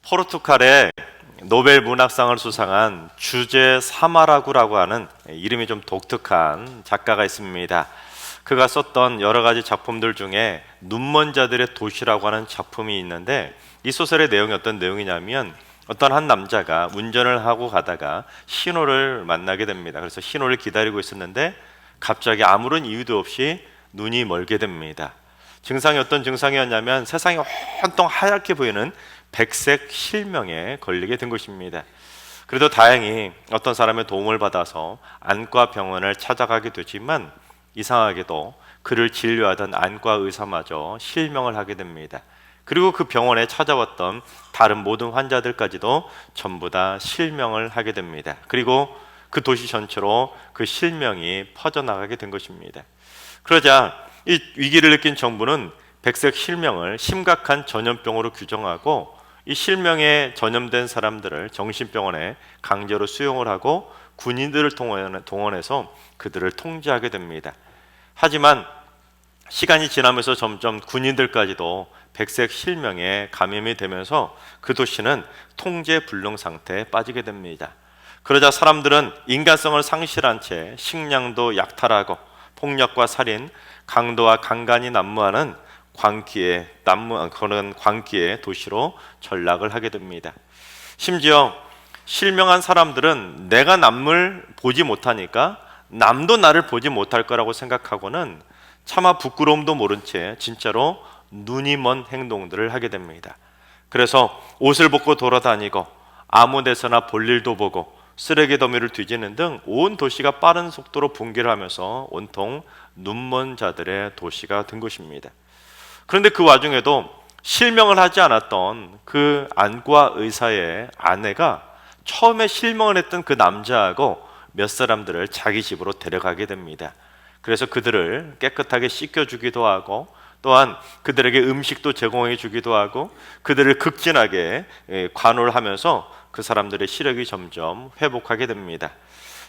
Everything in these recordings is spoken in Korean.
포르투갈의 노벨 문학상을 수상한 주제 사마라구라고 하는 이름이 좀 독특한 작가가 있습니다. 그가 썼던 여러 가지 작품들 중에 눈먼 자들의 도시라고 하는 작품이 있는데, 이 소설의 내용이 어떤 내용이냐면 어떤 한 남자가 운전을 하고 가다가 신호를 만나게 됩니다. 그래서 신호를 기다리고 있었는데 갑자기 아무런 이유도 없이 눈이 멀게 됩니다. 증상이 어떤 증상이었냐면 세상이 온통 하얗게 보이는 백색 실명에 걸리게 된 것입니다. 그래도 다행히 어떤 사람의 도움을 받아서 안과 병원을 찾아가게 되지만, 이상하게도 그를 진료하던 안과 의사마저 실명을 하게 됩니다. 그리고 그 병원에 찾아왔던 다른 모든 환자들까지도 전부 다 실명을 하게 됩니다. 그리고 그 도시 전체로 그 실명이 퍼져나가게 된 것입니다. 그러자 이 위기를 느낀 정부는 백색 실명을 심각한 전염병으로 규정하고, 이 실명에 전염된 사람들을 정신병원에 강제로 수용을 하고 군인들을 동원해서 그들을 통제하게 됩니다. 하지만 시간이 지나면서 점점 군인들까지도 백색 실명에 감염이 되면서 그 도시는 통제 불능 상태에 빠지게 됩니다. 그러자 사람들은 인간성을 상실한 채 식량도 약탈하고 폭력과 살인, 강도와 강간이 난무하는 그런 광기의 도시로 전락을 하게 됩니다. 심지어 실명한 사람들은 내가 남을 보지 못하니까 남도 나를 보지 못할 거라고 생각하고는 차마 부끄러움도 모른 채 진짜로 눈이 먼 행동들을 하게 됩니다. 그래서 옷을 벗고 돌아다니고 아무 데서나 볼일도 보고 쓰레기 더미를 뒤지는 등 온 도시가 빠른 속도로 붕괴를 하면서 온통 눈먼 자들의 도시가 된 것입니다. 그런데 그 와중에도 실명을 하지 않았던 그 안과 의사의 아내가 처음에 실명을 했던 그 남자하고 몇 사람들을 자기 집으로 데려가게 됩니다. 그래서 그들을 깨끗하게 씻겨주기도 하고, 또한 그들에게 음식도 제공해 주기도 하고, 그들을 극진하게 관호를 하면서 그 사람들의 시력이 점점 회복하게 됩니다.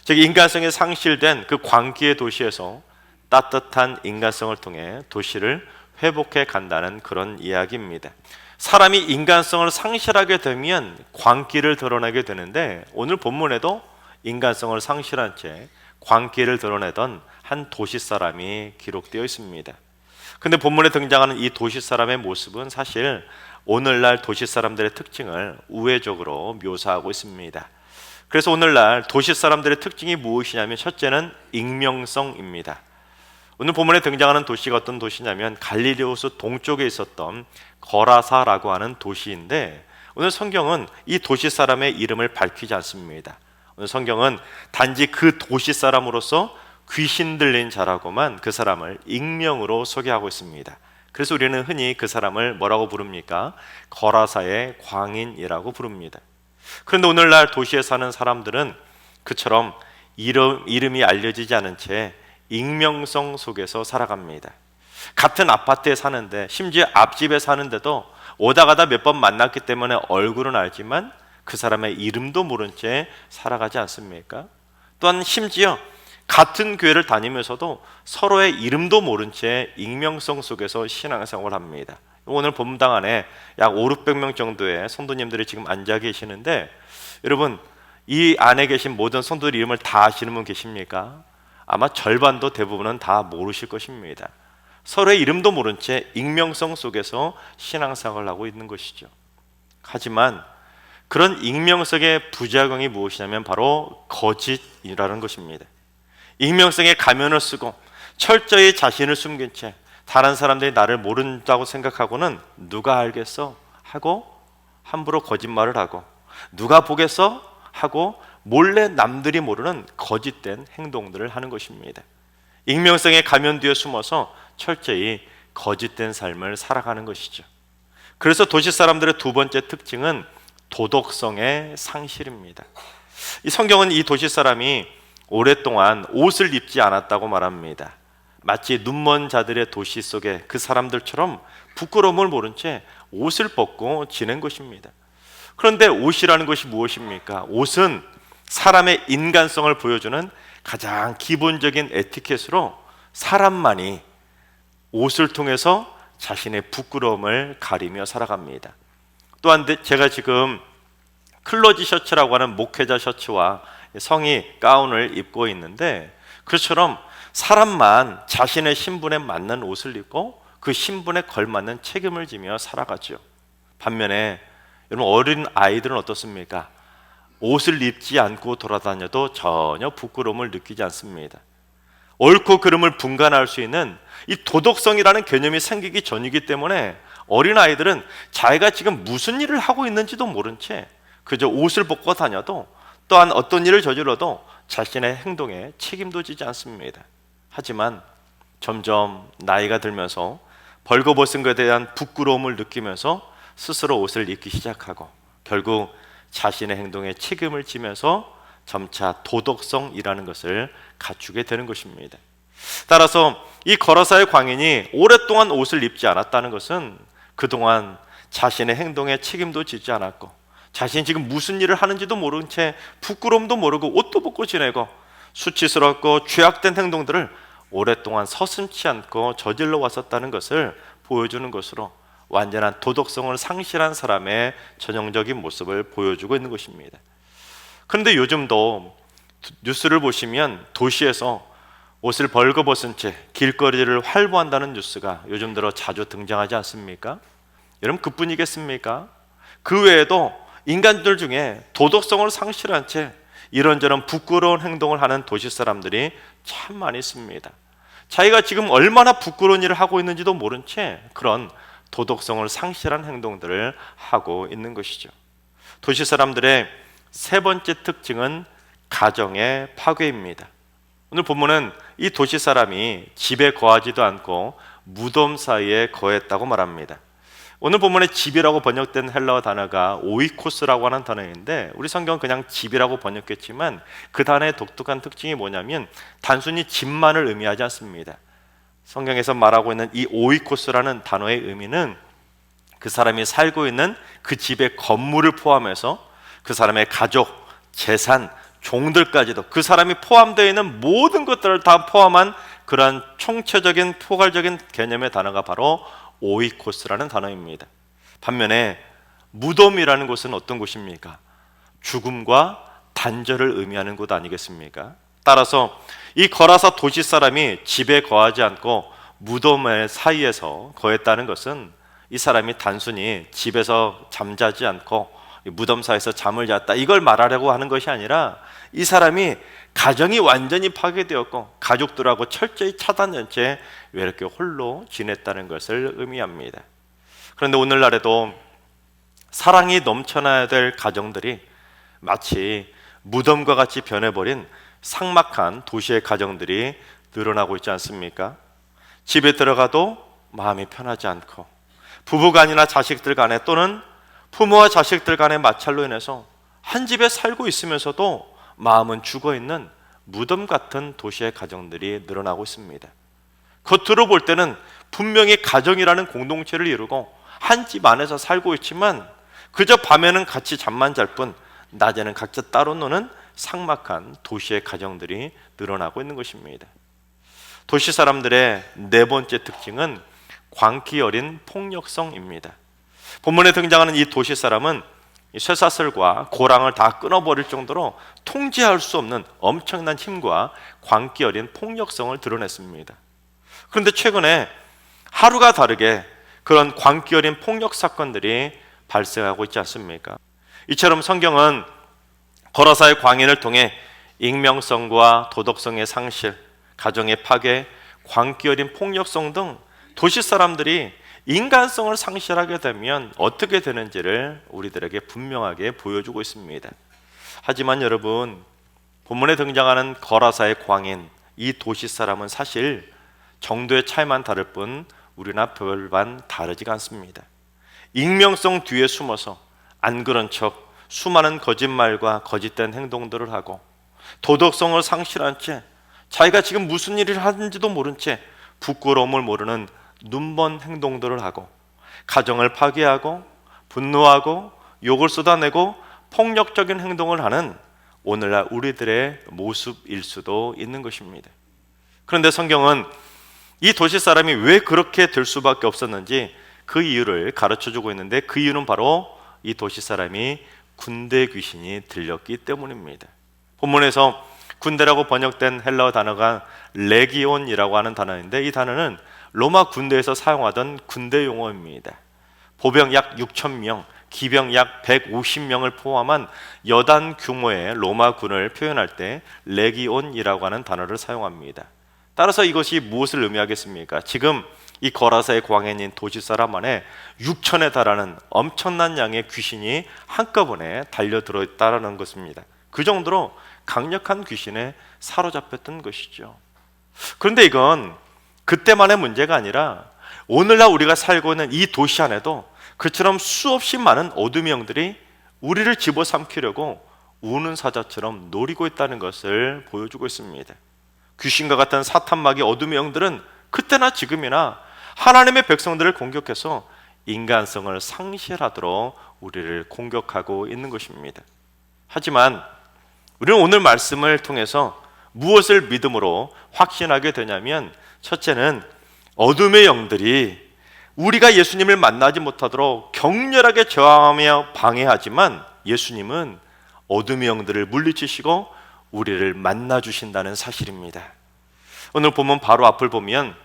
즉, 인간성이 상실된 그 광기의 도시에서 따뜻한 인간성을 통해 도시를 회복해 간다는 그런 이야기입니다. 사람이 인간성을 상실하게 되면 광기를 드러내게 되는데, 오늘 본문에도 인간성을 상실한 채 광기를 드러내던 한 도시 사람이 기록되어 있습니다. 근데 본문에 등장하는 이 도시 사람의 모습은 사실 오늘날 도시 사람들의 특징을 우회적으로 묘사하고 있습니다. 그래서 오늘날 도시 사람들의 특징이 무엇이냐면, 첫째는 익명성입니다. 오늘 본문에 등장하는 도시가 어떤 도시냐면 갈릴리 호수 동쪽에 있었던 거라사라고 하는 도시인데, 오늘 성경은 이 도시 사람의 이름을 밝히지 않습니다. 오늘 성경은 단지 그 도시 사람으로서 귀신 들린 자라고만 그 사람을 익명으로 소개하고 있습니다. 그래서 우리는 흔히 그 사람을 뭐라고 부릅니까? 거라사의 광인이라고 부릅니다. 그런데 오늘날 도시에 사는 사람들은 그처럼 이름이 알려지지 않은 채 익명성 속에서 살아갑니다. 같은 아파트에 사는데, 심지어 앞집에 사는데도 오다 가다 몇 번 만났기 때문에 얼굴은 알지만 그 사람의 이름도 모른 채 살아가지 않습니까? 또한 심지어 같은 교회를 다니면서도 서로의 이름도 모른 채 익명성 속에서 신앙생활을 합니다. 오늘 본당 안에 약 500~600명 정도의 성도님들이 지금 앉아 계시는데, 여러분, 이 안에 계신 모든 성도들 이름을 다 아시는 분 계십니까? 아마 절반도 대부분은 다 모르실 것입니다. 서로의 이름도 모른 채 익명성 속에서 신앙생활을 하고 있는 것이죠. 하지만 그런 익명성의 부작용이 무엇이냐면 바로 거짓이라는 것입니다. 익명성의 가면을 쓰고 철저히 자신을 숨긴 채 다른 사람들이 나를 모른다고 생각하고는 누가 알겠어? 하고 함부로 거짓말을 하고, 누가 보겠어? 하고 몰래 남들이 모르는 거짓된 행동들을 하는 것입니다. 익명성의 가면 뒤에 숨어서 철저히 거짓된 삶을 살아가는 것이죠. 그래서 도시 사람들의 두 번째 특징은 도덕성의 상실입니다. 이 성경은 이 도시 사람이 오랫동안 옷을 입지 않았다고 말합니다. 마치 눈먼 자들의 도시 속에 그 사람들처럼 부끄러움을 모른 채 옷을 벗고 지낸 것입니다. 그런데 옷이라는 것이 무엇입니까? 옷은 사람의 인간성을 보여주는 가장 기본적인 에티켓으로 사람만이 옷을 통해서 자신의 부끄러움을 가리며 살아갑니다. 또한 제가 지금 클로지 셔츠라고 하는 목회자 셔츠와 성의 가운을 입고 있는데, 그처럼 사람만 자신의 신분에 맞는 옷을 입고 그 신분에 걸맞는 책임을 지며 살아가죠. 반면에 여러분, 어린 아이들은 어떻습니까? 옷을 입지 않고 돌아다녀도 전혀 부끄러움을 느끼지 않습니다. 옳고 그름을 분간할 수 있는 이 도덕성이라는 개념이 생기기 전이기 때문에 어린 아이들은 자기가 지금 무슨 일을 하고 있는지도 모른 채 그저 옷을 벗고 다녀도, 또한 어떤 일을 저질러도 자신의 행동에 책임도 지지 않습니다. 하지만 점점 나이가 들면서 벌거벗은 것에 대한 부끄러움을 느끼면서 스스로 옷을 입기 시작하고, 결국 자신의 행동에 책임을 지면서 점차 도덕성이라는 것을 갖추게 되는 것입니다. 따라서 이 거라사의 광인이 오랫동안 옷을 입지 않았다는 것은 그동안 자신의 행동에 책임도 지지 않았고, 자신이 지금 무슨 일을 하는지도 모른 채 부끄러움도 모르고 옷도 벗고 지내고 수치스럽고 죄악된 행동들을 오랫동안 서슴지 않고 저질러 왔었다는 것을 보여주는 것으로 완전한 도덕성을 상실한 사람의 전형적인 모습을 보여주고 있는 것입니다. 그런데 요즘도 뉴스를 보시면 도시에서 옷을 벌거벗은 채 길거리를 활보한다는 뉴스가 요즘 들어 자주 등장하지 않습니까? 여러분, 그뿐이겠습니까? 그 외에도 인간들 중에 도덕성을 상실한 채 이런저런 부끄러운 행동을 하는 도시 사람들이 참 많이 있습니다. 자기가 지금 얼마나 부끄러운 일을 하고 있는지도 모른 채 그런 도덕성을 상실한 행동들을 하고 있는 것이죠. 도시 사람들의 세 번째 특징은 가정의 파괴입니다. 오늘 본문은 이 도시 사람이 집에 거하지도 않고 무덤 사이에 거했다고 말합니다. 오늘 본문에 집이라고 번역된 헬라어 단어가 오이코스라고 하는 단어인데, 우리 성경은 그냥 집이라고 번역했지만 그 단어의 독특한 특징이 뭐냐면 단순히 집만을 의미하지 않습니다. 성경에서 말하고 있는 이 오이코스라는 단어의 의미는 그 사람이 살고 있는 그 집의 건물을 포함해서 그 사람의 가족, 재산, 종들까지도 그 사람이 포함되어 있는 모든 것들을 다 포함한 그러한 총체적인 포괄적인 개념의 단어가 바로 오이코스라는 단어입니다. 반면에 무덤이라는 곳은 어떤 곳입니까? 죽음과 단절을 의미하는 곳 아니겠습니까? 따라서 이 거라사 도시 사람이 집에 거하지 않고 무덤의 사이에서 거했다는 것은 이 사람이 단순히 집에서 잠자지 않고 무덤 사이에서 잠을 잤다, 이걸 말하려고 하는 것이 아니라 이 사람이 가정이 완전히 파괴되었고 가족들하고 철저히 차단된 채 외롭게 홀로 지냈다는 것을 의미합니다. 그런데 오늘날에도 사랑이 넘쳐나야 될 가정들이 마치 무덤과 같이 변해버린 삭막한 도시의 가정들이 늘어나고 있지 않습니까? 집에 들어가도 마음이 편하지 않고, 부부간이나 자식들 간에 또는 부모와 자식들 간의 마찰로 인해서 한 집에 살고 있으면서도 마음은 죽어있는 무덤 같은 도시의 가정들이 늘어나고 있습니다. 겉으로 볼 때는 분명히 가정이라는 공동체를 이루고 한 집 안에서 살고 있지만 그저 밤에는 같이 잠만 잘 뿐 낮에는 각자 따로 노는 삭막한 도시의 가정들이 늘어나고 있는 것입니다. 도시 사람들의 네 번째 특징은 광기 어린 폭력성입니다. 본문에 등장하는 이 도시 사람은 쇠사슬과 고랑을 다 끊어버릴 정도로 통제할 수 없는 엄청난 힘과 광기 어린 폭력성을 드러냈습니다. 그런데 최근에 하루가 다르게 그런 광기 어린 폭력 사건들이 발생하고 있지 않습니까? 이처럼 성경은 거라사의 광인을 통해 익명성과 도덕성의 상실, 가정의 파괴, 광기 어린 폭력성 등 도시 사람들이 인간성을 상실하게 되면 어떻게 되는지를 우리들에게 분명하게 보여주고 있습니다. 하지만 여러분, 본문에 등장하는 거라사의 광인, 이 도시 사람은 사실 정도의 차이만 다를 뿐 우리나 별반 다르지가 않습니다. 익명성 뒤에 숨어서 안 그런 척 수많은 거짓말과 거짓된 행동들을 하고 도덕성을 상실한 채 자기가 지금 무슨 일을 하는지도 모른 채 부끄러움을 모르는 눈먼 행동들을 하고 가정을 파괴하고 분노하고 욕을 쏟아내고 폭력적인 행동을 하는 오늘날 우리들의 모습일 수도 있는 것입니다. 그런데 성경은 이 도시 사람이 왜 그렇게 될 수밖에 없었는지 그 이유를 가르쳐주고 있는데, 그 이유는 바로 이 도시 사람이 군대 귀신이 들렸기 때문입니다. 본문에서 군대라고 번역된 헬라어 단어가 레기온이라고 하는 단어인데, 이 단어는 로마 군대에서 사용하던 군대 용어입니다. 보병 약 6,000명, 기병 약 150명을 포함한 여단 규모의 로마군을 표현할 때 레기온이라고 하는 단어를 사용합니다. 따라서 이것이 무엇을 의미하겠습니까? 지금 이 거라사의 광야에 있는 도시 사람 안에 6천에 달하는 엄청난 양의 귀신이 한꺼번에 달려들어 있다는 것입니다. 그 정도로 강력한 귀신에 사로잡혔던 것이죠. 그런데 이건 그때만의 문제가 아니라 오늘날 우리가 살고 있는 이 도시 안에도 그처럼 수없이 많은 어둠의 영들이 우리를 집어삼키려고 우는 사자처럼 노리고 있다는 것을 보여주고 있습니다. 귀신과 같은 사탄마귀 어둠의 영들은 그때나 지금이나 하나님의 백성들을 공격해서 인간성을 상실하도록 우리를 공격하고 있는 것입니다. 하지만 우리는 오늘 말씀을 통해서 무엇을 믿음으로 확신하게 되냐면, 첫째는 어둠의 영들이 우리가 예수님을 만나지 못하도록 격렬하게 저항하며 방해하지만 예수님은 어둠의 영들을 물리치시고 우리를 만나 주신다는 사실입니다. 오늘 본문 바로 앞을 보면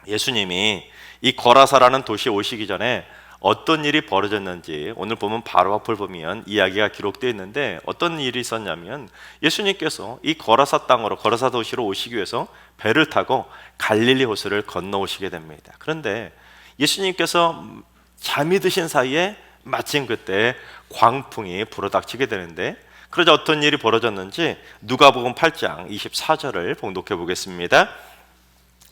예수님이 이 거라사라는 도시에 오시기 전에 어떤 일이 벌어졌는지 오늘 보면 바로 앞을 보면 이야기가 기록되어 있는데, 어떤 일이 있었냐면 예수님께서 이 거라사 땅으로, 거라사 도시로 오시기 위해서 배를 타고 갈릴리 호수를 건너오시게 됩니다. 그런데 예수님께서 잠이 드신 사이에 마침 그때 광풍이 불어닥치게 되는데, 그러자 어떤 일이 벌어졌는지 누가복음 8장 24절을 봉독해 보겠습니다.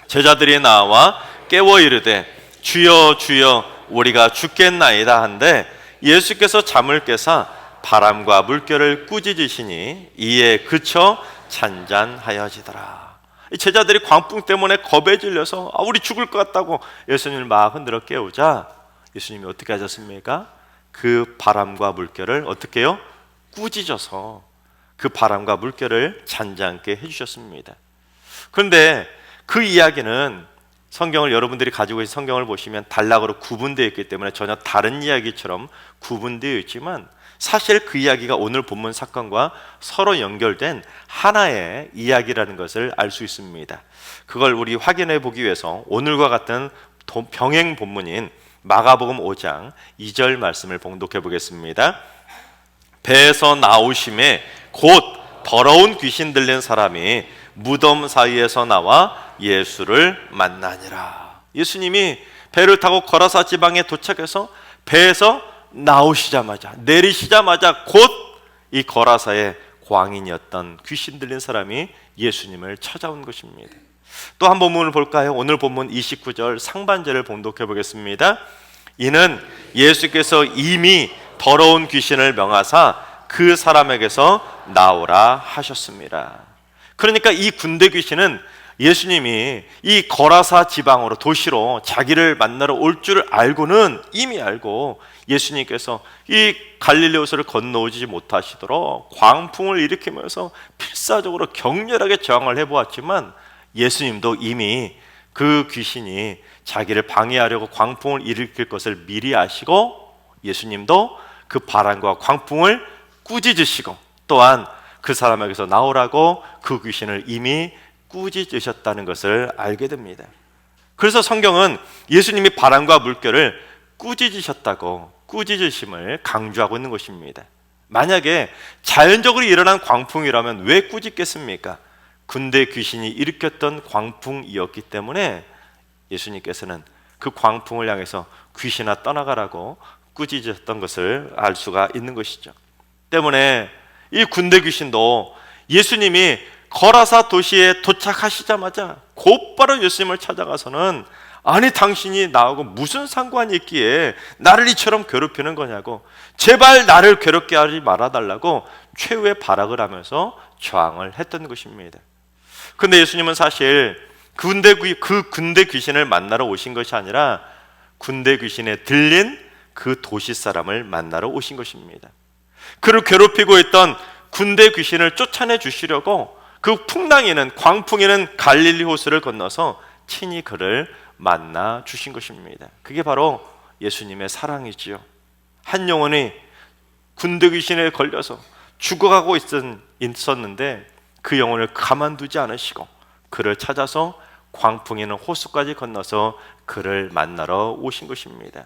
제자들이 나와 깨워 이르되 주여 주여 우리가 죽겠나이다 한데, 예수께서 잠을 깨사 바람과 물결을 꾸짖으시니 이에 그쳐 잔잔하여지더라. 이 제자들이 광풍 때문에 겁에 질려서 우리 죽을 것 같다고 예수님을 막 흔들어 깨우자 예수님이 어떻게 하셨습니까? 그 바람과 물결을 어떻게 해요? 꾸짖어서 그 바람과 물결을 잔잔케 해주셨습니다. 그런데 그 이야기는 성경을 여러분들이 가지고 있는 성경을 보시면 단락으로 구분되어 있기 때문에 전혀 다른 이야기처럼 구분되어 있지만, 사실 그 이야기가 오늘 본문 사건과 서로 연결된 하나의 이야기라는 것을 알 수 있습니다. 그걸 우리 확인해 보기 위해서 오늘과 같은 병행 본문인 마가복음 5장 2절 말씀을 봉독해 보겠습니다. 배에서 나오심에 곧 더러운 귀신 들린 사람이 무덤 사이에서 나와 예수를 만나니라. 예수님이 배를 타고 거라사 지방에 도착해서 배에서 나오시자마자, 내리시자마자 곧 이 거라사의 광인이었던 귀신 들린 사람이 예수님을 찾아온 것입니다. 또 한 본문을 볼까요? 오늘 본문 29절 상반절을 봉독해 보겠습니다. 이는 예수께서 이미 더러운 귀신을 명하사 그 사람에게서 나오라 하셨습니다. 그러니까 이 군대 귀신은 예수님이 이 거라사 지방으로, 도시로 자기를 만나러 올 줄 알고는, 이미 알고 예수님께서 이 갈릴리 호수를 건너오지 못하시도록 광풍을 일으키면서 필사적으로 격렬하게 저항을 해보았지만, 예수님도 이미 그 귀신이 자기를 방해하려고 광풍을 일으킬 것을 미리 아시고 예수님도 그 바람과 광풍을 꾸짖으시고 또한 그 사람에게서 나오라고 그 귀신을 이미 꾸짖으셨다는 것을 알게 됩니다. 그래서 성경은 예수님이 바람과 물결을 꾸짖으셨다고, 꾸짖으심을 강조하고 있는 것입니다. 만약에 자연적으로 일어난 광풍이라면 왜 꾸짖겠습니까? 군대 귀신이 일으켰던 광풍이었기 때문에 예수님께서는 그 광풍을 향해서 귀신아 떠나가라고 꾸짖으셨던 것을 알 수가 있는 것이죠. 때문에 이 군대 귀신도 예수님이 거라사 도시에 도착하시자마자 곧바로 예수님을 찾아가서는, 아니 당신이 나하고 무슨 상관이 있기에 나를 이처럼 괴롭히는 거냐고, 제발 나를 괴롭게 하지 말아달라고 최후의 발악을 하면서 저항을 했던 것입니다. 그런데 예수님은 사실 그 군대 귀신을 만나러 오신 것이 아니라 군대 귀신에 들린 그 도시 사람을 만나러 오신 것입니다. 그를 괴롭히고 있던 군대 귀신을 쫓아내 주시려고 그 풍랑이는, 광풍이는 갈릴리 호수를 건너서 친히 그를 만나 주신 것입니다. 그게 바로 예수님의 사랑이지요. 한 영혼이 군대 귀신에 걸려서 죽어가고 있었는데 그 영혼을 가만두지 않으시고 그를 찾아서 광풍에는 호수까지 건너서 그를 만나러 오신 것입니다.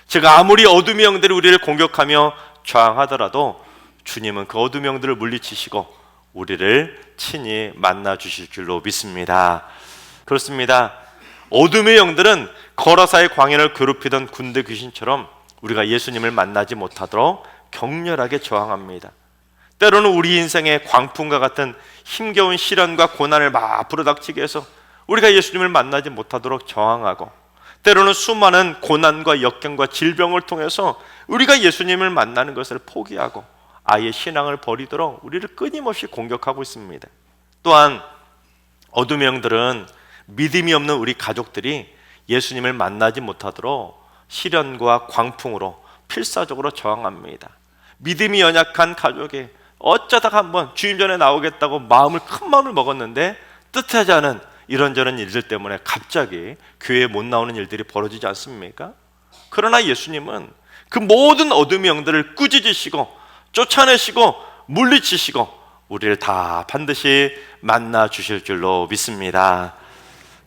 제가 아무리 어둠의 영들이 우리를 공격하며 저항하더라도 주님은 그 어둠의 영들을 물리치시고 우리를 친히 만나 주실 줄로 믿습니다. 그렇습니다. 어둠의 영들은 거라사의 광야를 괴롭히던 군대 귀신처럼 우리가 예수님을 만나지 못하도록 격렬하게 저항합니다. 때로는 우리 인생의 광풍과 같은 힘겨운 시련과 고난을 막 불어닥치게 해서 우리가 예수님을 만나지 못하도록 저항하고, 때로는 수많은 고난과 역경과 질병을 통해서 우리가 예수님을 만나는 것을 포기하고 아예 신앙을 버리도록 우리를 끊임없이 공격하고 있습니다. 또한 어둠의 영들은 믿음이 없는 우리 가족들이 예수님을 만나지 못하도록 시련과 광풍으로 필사적으로 저항합니다. 믿음이 연약한 가족이 어쩌다가 한번 주님 전에 나오겠다고 큰 마음을 먹었는데 뜻하지 않은 이런저런 일들 때문에 갑자기 교회에 못 나오는 일들이 벌어지지 않습니까? 그러나 예수님은 그 모든 어둠의 영들을 꾸짖으시고 쫓아내시고 물리치시고 우리를 다 반드시 만나 주실 줄로 믿습니다.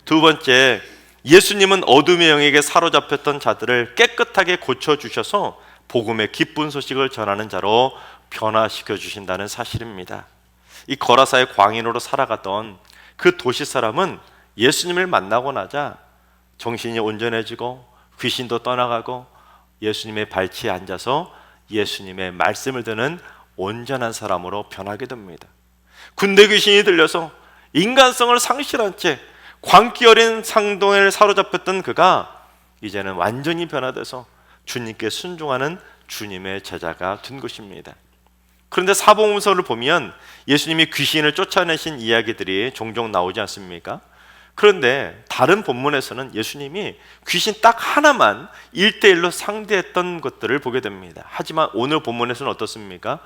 두 번째, 예수님은 어둠의 영에게 사로잡혔던 자들을 깨끗하게 고쳐주셔서 복음의 기쁜 소식을 전하는 자로 변화시켜 주신다는 사실입니다. 이 거라사의 광인으로 살아가던 그 도시 사람은 예수님을 만나고 나자 정신이 온전해지고 귀신도 떠나가고 예수님의 발치에 앉아서 예수님의 말씀을 듣는 온전한 사람으로 변하게 됩니다. 군대 귀신이 들려서 인간성을 상실한 채 광기 어린 상동에 사로잡혔던 그가 이제는 완전히 변화돼서 주님께 순종하는 주님의 제자가 된 것입니다. 그런데 사복음서를 보면 예수님이 귀신을 쫓아내신 이야기들이 종종 나오지 않습니까? 그런데 다른 본문에서는 예수님이 귀신 딱 하나만 1대1로 상대했던 것들을 보게 됩니다. 하지만 오늘 본문에서는 어떻습니까?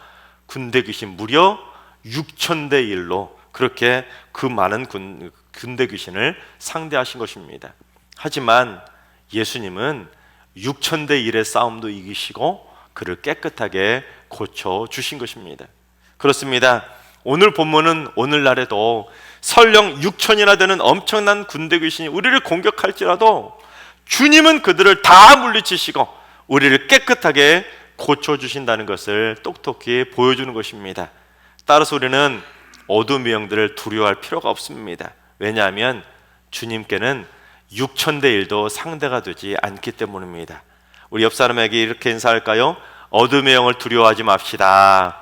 군대 귀신 무려 6,000대 1로 그렇게 그 많은 군대 귀신을 상대하신 것입니다. 하지만 예수님은 6,000대 1의 싸움도 이기시고 그를 깨끗하게 고쳐주신 것입니다. 그렇습니다. 오늘 본문은 오늘날에도 설령 6천이나 되는 엄청난 군대 귀신이 우리를 공격할지라도 주님은 그들을 다 물리치시고 우리를 깨끗하게 고쳐주신다는 것을 똑똑히 보여주는 것입니다. 따라서 우리는 어둠의 영들을 두려워할 필요가 없습니다. 왜냐하면 주님께는 6,000대 1도 상대가 되지 않기 때문입니다. 우리 옆 사람에게 이렇게 인사할까요? 어둠의 영을 두려워하지 맙시다.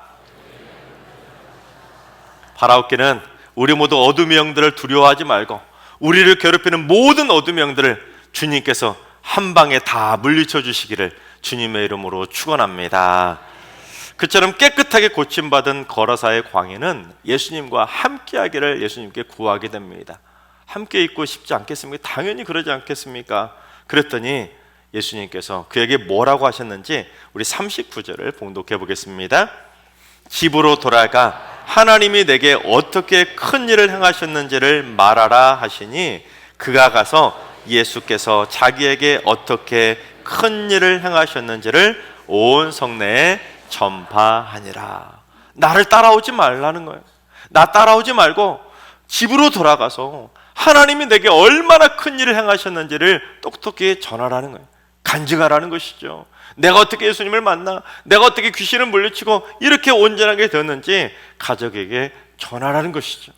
바라옵기는 우리 모두 어둠의 영들을 두려워하지 말고 우리를 괴롭히는 모든 어둠의 영들을 주님께서 한 방에 다 물리쳐 주시기를 주님의 이름으로 축원합니다. 그처럼 깨끗하게 고침받은 거라사의 광인은 예수님과 함께하기를 예수님께 구하게 됩니다. 함께 있고 싶지 않겠습니까? 당연히 그러지 않겠습니까? 그랬더니 예수님께서 그에게 뭐라고 하셨는지 우리 39절을 봉독해 보겠습니다. 집으로 돌아가 하나님이 내게 어떻게 큰 일을 행하셨는지를 말하라 하시니 그가 가서 예수께서 자기에게 어떻게 큰 일을 행하셨는지를 온 성내에 전파하니라. 나를 따라오지 말라는 거예요. 나 따라오지 말고 집으로 돌아가서 하나님이 내게 얼마나 큰 일을 행하셨는지를 똑똑히 전하라는 거예요. 간증하라는 것이죠. 내가 어떻게 예수님을 만나, 내가 어떻게 귀신을 물리치고 이렇게 온전하게 되었는지 가족에게 전하라는 것이죠.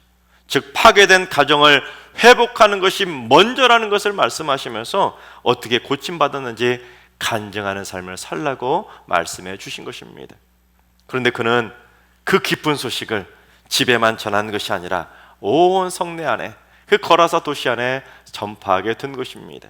즉 파괴된 가정을 회복하는 것이 먼저라는 것을 말씀하시면서 어떻게 고침받았는지 간증하는 삶을 살라고 말씀해 주신 것입니다. 그런데 그는 그 기쁜 소식을 집에만 전하는 것이 아니라 온 성내 안에, 그 거라사 도시 안에 전파하게 된 것입니다.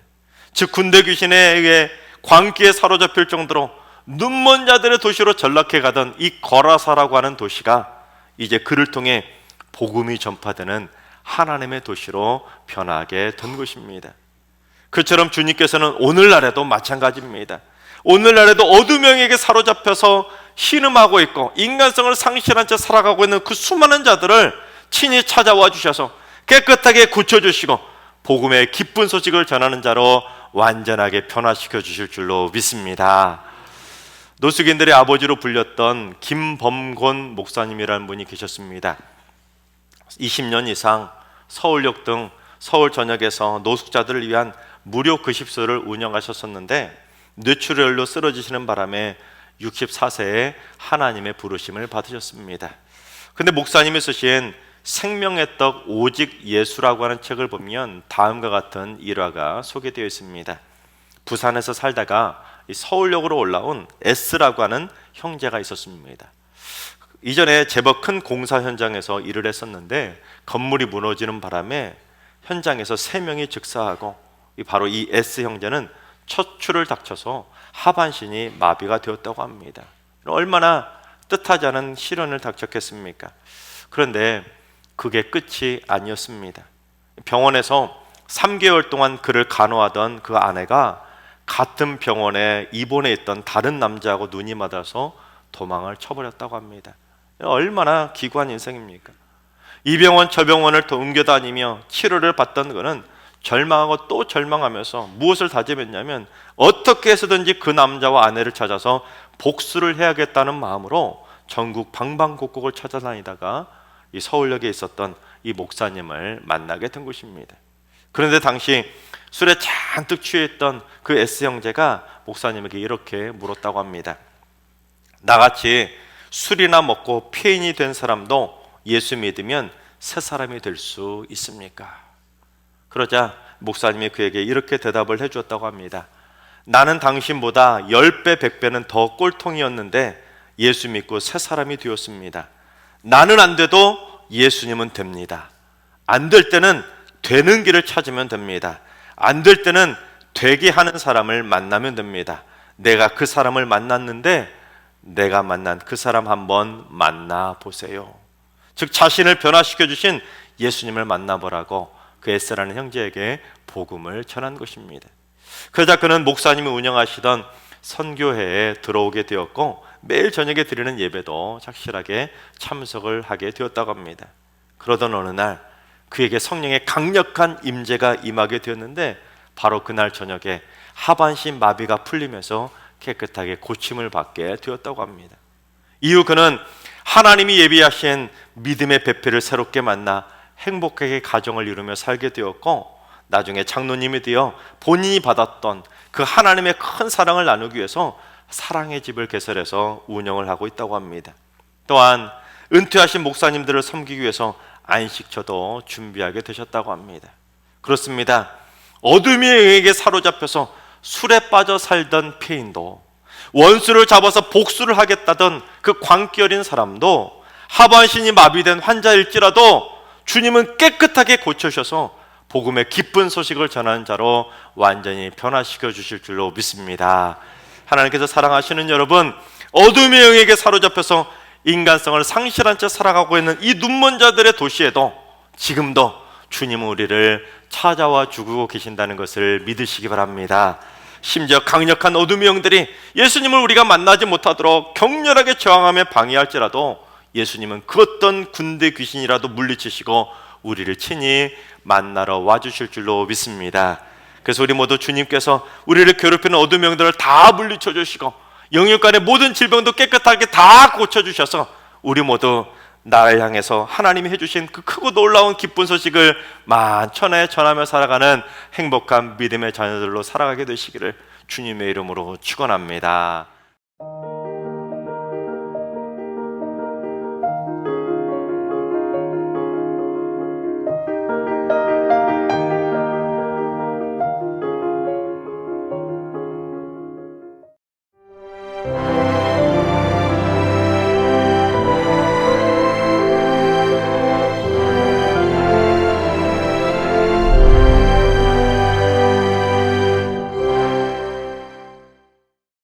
즉 군대 귀신에 의해 광기에 사로잡힐 정도로 눈먼 자들의 도시로 전락해 가던 이 거라사라고 하는 도시가 이제 그를 통해 복음이 전파되는 하나님의 도시로 변하게 된 것입니다. 그처럼 주님께서는 오늘날에도 마찬가지입니다. 오늘날에도 어둠의 영에게 사로잡혀서 신음하고 있고 인간성을 상실한 채 살아가고 있는 그 수많은 자들을 친히 찾아와 주셔서 깨끗하게 고쳐주시고 복음의 기쁜 소식을 전하는 자로 완전하게 변화시켜 주실 줄로 믿습니다. 노숙인들의 아버지로 불렸던 김범곤 목사님이라는 분이 계셨습니다. 20년 이상 서울역 등 서울 전역에서 노숙자들을 위한 무료 급식소를 운영하셨었는데 뇌출혈로 쓰러지시는 바람에 64세에 하나님의 부르심을 받으셨습니다. 근데 목사님이 쓰신 생명의 떡 오직 예수라고 하는 책을 보면 다음과 같은 일화가 소개되어 있습니다. 부산에서 살다가 서울역으로 올라온 S라고 하는 형제가 있었습니다. 이전에 제법 큰 공사 현장에서 일을 했었는데 건물이 무너지는 바람에 현장에서 3명이 즉사하고 바로 이 S 형제는 척추를 다쳐서 하반신이 마비가 되었다고 합니다. 얼마나 뜻하지 않은 시련을 닥쳤겠습니까? 그런데 그게 끝이 아니었습니다. 병원에서 3개월 동안 그를 간호하던 그 아내가 같은 병원에 입원해 있던 다른 남자하고 눈이 맞아서 도망을 쳐버렸다고 합니다. 얼마나 기구한 인생입니까? 이 병원 저 병원을 더 옮겨다니며 치료를 받던 그는 절망하고 또 절망하면서 무엇을 다짐했냐면 어떻게 해서든지 그 남자와 아내를 찾아서 복수를 해야겠다는 마음으로 전국 방방곡곡을 찾아다니다가 이 서울역에 있었던 이 목사님을 만나게 된 것입니다. 그런데 당시 술에 잔뜩 취했던 그 S 형제가 목사님에게 이렇게 물었다고 합니다. 나같이 술이나 먹고 폐인이 된 사람도 예수 믿으면 새 사람이 될 수 있습니까? 그러자 목사님이 그에게 이렇게 대답을 해주었다고 합니다. 나는 당신보다 10배, 100배는 더 꼴통이었는데 예수 믿고 새 사람이 되었습니다. 나는 안 돼도 예수님은 됩니다. 안 될 때는 되는 길을 찾으면 됩니다. 안 될 때는 되게 하는 사람을 만나면 됩니다. 내가 그 사람을 만났는데 내가 만난 그 사람 한번 만나보세요. 즉 자신을 변화시켜 주신 예수님을 만나보라고 그 S라는 형제에게 복음을 전한 것입니다. 그러자 그는 목사님이 운영하시던 선교회에 들어오게 되었고 매일 저녁에 드리는 예배도 착실하게 참석을 하게 되었다고 합니다. 그러던 어느 날 그에게 성령의 강력한 임재가 임하게 되었는데 바로 그날 저녁에 하반신 마비가 풀리면서 깨끗하게 고침을 받게 되었다고 합니다. 이후 그는 하나님이 예비하신 믿음의 배필을 새롭게 만나 행복하게 가정을 이루며 살게 되었고 나중에 장로님이 되어 본인이 받았던 그 하나님의 큰 사랑을 나누기 위해서 사랑의 집을 개설해서 운영을 하고 있다고 합니다. 또한 은퇴하신 목사님들을 섬기기 위해서 안식처도 준비하게 되셨다고 합니다. 그렇습니다. 어둠의 영에게 사로잡혀서 술에 빠져 살던 폐인도 원수를 잡아서 복수를 하겠다던 그 광기 어린 사람도 하반신이 마비된 환자일지라도 주님은 깨끗하게 고쳐셔서 복음의 기쁜 소식을 전하는 자로 완전히 변화시켜 주실 줄로 믿습니다. 하나님께서 사랑하시는 여러분, 어둠의 영에게 사로잡혀서 인간성을 상실한 채 살아가고 있는 이 눈먼 자들의 도시에도 지금도 주님은 우리를 찾아와 주고 계신다는 것을 믿으시기 바랍니다. 심지어 강력한 어둠의 영들이 예수님을 우리가 만나지 못하도록 격렬하게 저항하며 방해할지라도 예수님은 그 어떤 군대 귀신이라도 물리치시고 우리를 친히 만나러 와주실 줄로 믿습니다. 그래서 우리 모두 주님께서 우리를 괴롭히는 어둠의 영들을 다 물리쳐 주시고 영육간의 모든 질병도 깨끗하게 다 고쳐주셔서 우리 모두 나를 향해서 하나님이 해주신 그 크고 놀라운 기쁜 소식을 만천하에 전하며 살아가는 행복한 믿음의 자녀들로 살아가게 되시기를 주님의 이름으로 축원합니다.